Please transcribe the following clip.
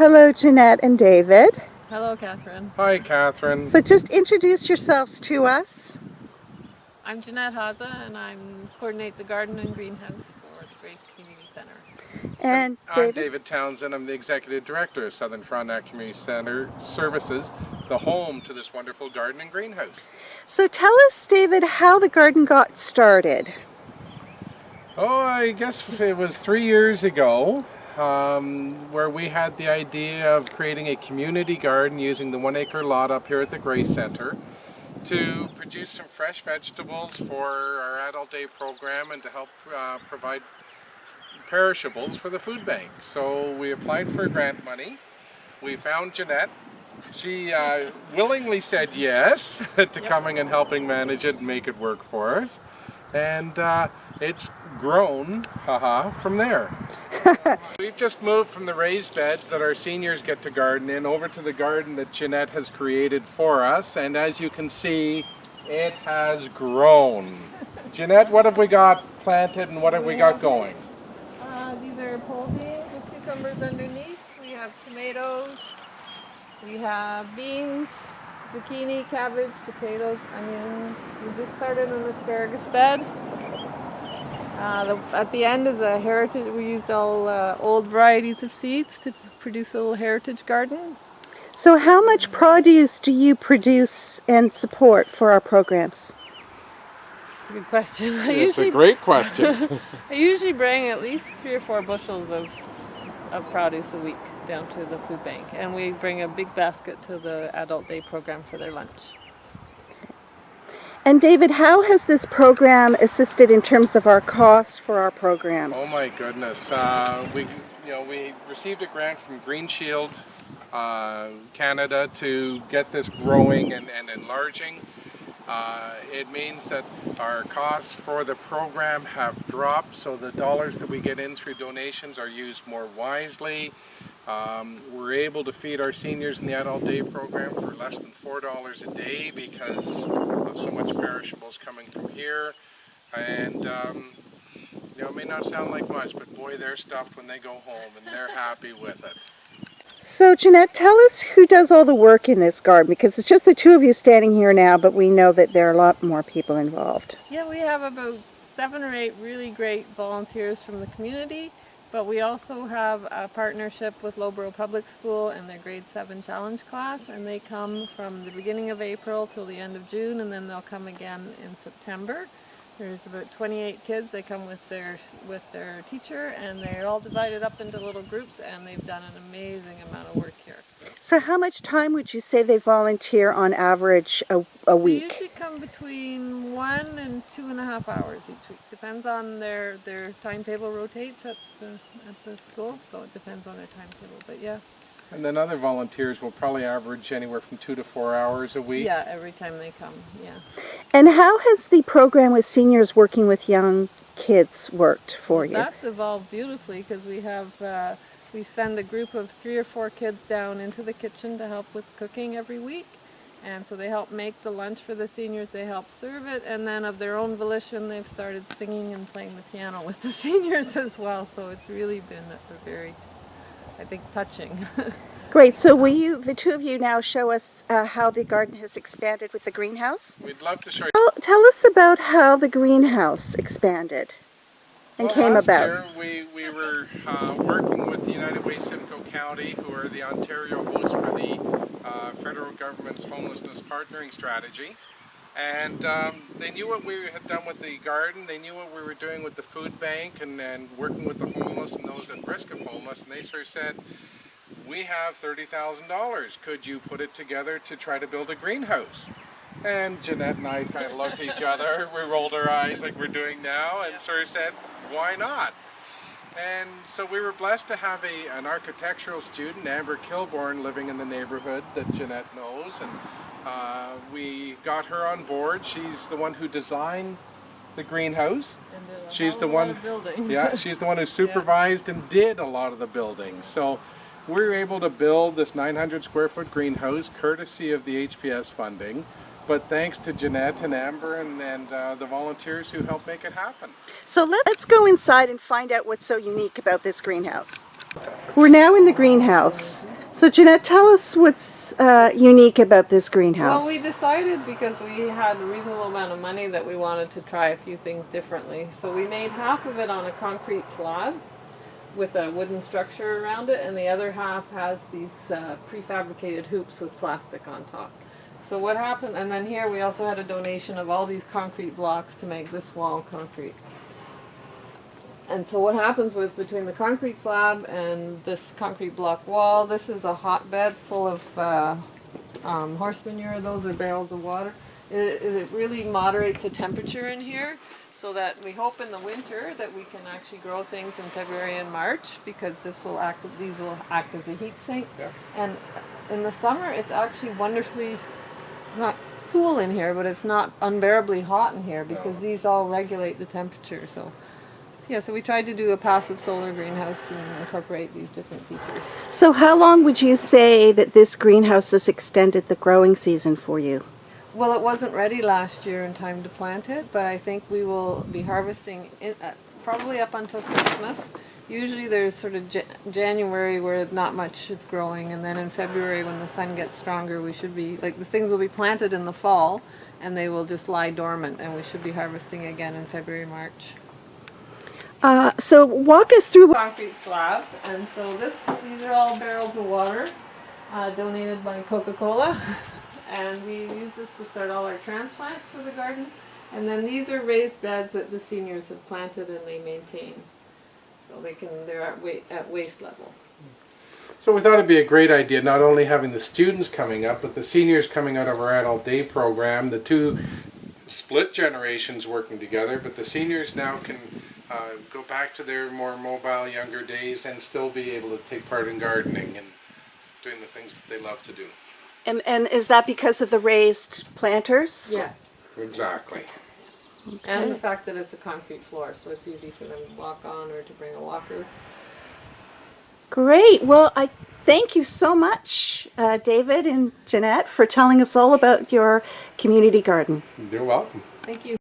Hello, Janette and David. Hello, Catherine. Hi, Catherine. So just introduce yourselves to us. I'm Janette Haase, and I coordinate the garden and greenhouse for the Grace Community Center. And I'm David Townsend. I'm the Executive Director of Southern Frontenac Community Center Services, the home to this wonderful garden and greenhouse. So tell us, David, how the garden got started. Oh, I guess it was 3 years ago where we had the idea of creating a community garden using the 1 acre lot up here at the Grace Center to produce some fresh vegetables for our adult day program and to help provide perishables for the food bank. So we applied for grant money. We found Janette. She willingly said yes to coming and helping manage it and make it work for us. And it's grown, from there. We've just moved from the raised beds that our seniors get to garden in over to the garden that Janette has created for us. And as you can see, it has grown. Janette, what have we got planted and what have we got going? These are pole beans with cucumbers underneath. We have tomatoes. We have beans, zucchini, cabbage, potatoes, onions. We just started an asparagus bed. At the end is a heritage. We used all old varieties of seeds to produce a little heritage garden. So how much produce do you produce and support for our programs? That's a good question. It's a great question. I usually bring at least 3 or 4 bushels of produce a week down to the food bank, and we bring a big basket to the adult day program for their lunch. And David, how has this program assisted in terms of our costs for our programs? Oh my goodness! We received a grant from Green Shield Canada to get this growing and enlarging. It means that our costs for the program have dropped, so the dollars that we get in through donations are used more wisely. We're able to feed our seniors in the adult day program for less than $4 a day because of so much perishables coming from here. And it may not sound like much, but boy, they're stuffed when they go home and they're happy with it. So Janette, tell us who does all the work in this garden, because it's just the two of you standing here now, but we know that there are a lot more people involved. Yeah, we have about 7 or 8 really great volunteers from the community, but we also have a partnership with Lowborough Public School and their grade 7 challenge class, and they come from the beginning of April till the end of June, and then they'll come again in September. There's about 28 kids. They come with their teacher, and they're all divided up into little groups, and they've done an amazing amount of work here. So how much time would you say they volunteer on average a week? They usually come between 1 and 2.5 hours each week. Depends on their timetable rotates at the school, so it depends on their timetable, but yeah. And then other volunteers will probably average anywhere from 2 to 4 hours a week. Yeah, every time they come, yeah. And how has the program with seniors working with young kids worked for you? That's evolved beautifully because we send a group of 3 or 4 kids down into the kitchen to help with cooking every week. And so they help make the lunch for the seniors, they help serve it, and then of their own volition they've started singing and playing the piano with the seniors as well. So it's really been a very, I think, touching. Great. So will you, the two of you, now show us how the garden has expanded with the greenhouse? We'd love to show you. Well, tell us about how the greenhouse expanded and came last about. Year we were working with the United Way Simcoe County, who are the Ontario host for the federal government's homelessness partnering strategy. And they knew what we had done with the garden, they knew what we were doing with the food bank and working with the homeless and those at risk of homeless, and they sort of said, we have $30,000, could you put it together to try to build a greenhouse? And Janette and I kind of looked at each other, we rolled our eyes like we're doing now, and sort of said, why not? And so we were blessed to have an architectural student, Amber Kilborn, living in the neighborhood that Janette knows, and we got her on board. She's the one who designed the greenhouse. She's the one, yeah, she's the one who supervised and did a lot of the building. So we were able to build this 900 square foot greenhouse courtesy of the HPS funding, but thanks to Janette and Amber and the volunteers who helped make it happen. So let's go inside and find out what's so unique about this greenhouse. We're now in the greenhouse. So Janette, tell us what's unique about this greenhouse. Well, we decided because we had a reasonable amount of money that we wanted to try a few things differently. So we made half of it on a concrete slab with a wooden structure around it, and the other half has these prefabricated hoops with plastic on top. So what happened, and then here we also had a donation of all these concrete blocks to make this wall concrete. And so what happens was between the concrete slab and this concrete block wall, this is a hotbed full of horse manure. Those are barrels of water. It really moderates the temperature in here, so that we hope in the winter that we can actually grow things in February and March, because these will act as a heat sink. Yeah. And in the summer, it's actually wonderfully, it's not cool in here, but it's not unbearably hot in here because these all regulate the temperature. So yeah, so we tried to do a passive solar greenhouse and incorporate these different features. So how long would you say that this greenhouse has extended the growing season for you? Well, it wasn't ready last year in time to plant it, but I think we will be harvesting it probably up until Christmas. Usually there's sort of January where not much is growing, and then in February when the sun gets stronger, we should be, like, the things will be planted in the fall and they will just lie dormant, and we should be harvesting again in February, March. So walk us through. Concrete slab, and so these are all barrels of water donated by Coca-Cola. And we use this to start all our transplants for the garden. And then these are raised beds that the seniors have planted and they maintain. So they're at waist level. So we thought it'd be a great idea, not only having the students coming up, but the seniors coming out of our adult day program, the two split generations working together, but the seniors now can go back to their more mobile younger days and still be able to take part in gardening and doing the things that they love to do. And is that because of the raised planters? Yeah. Exactly. Okay. And the fact that it's a concrete floor, so it's easy for them to walk on or to bring a walker. Great. Well, I thank you so much, David and Janette, for telling us all about your community garden. You're welcome. Thank you.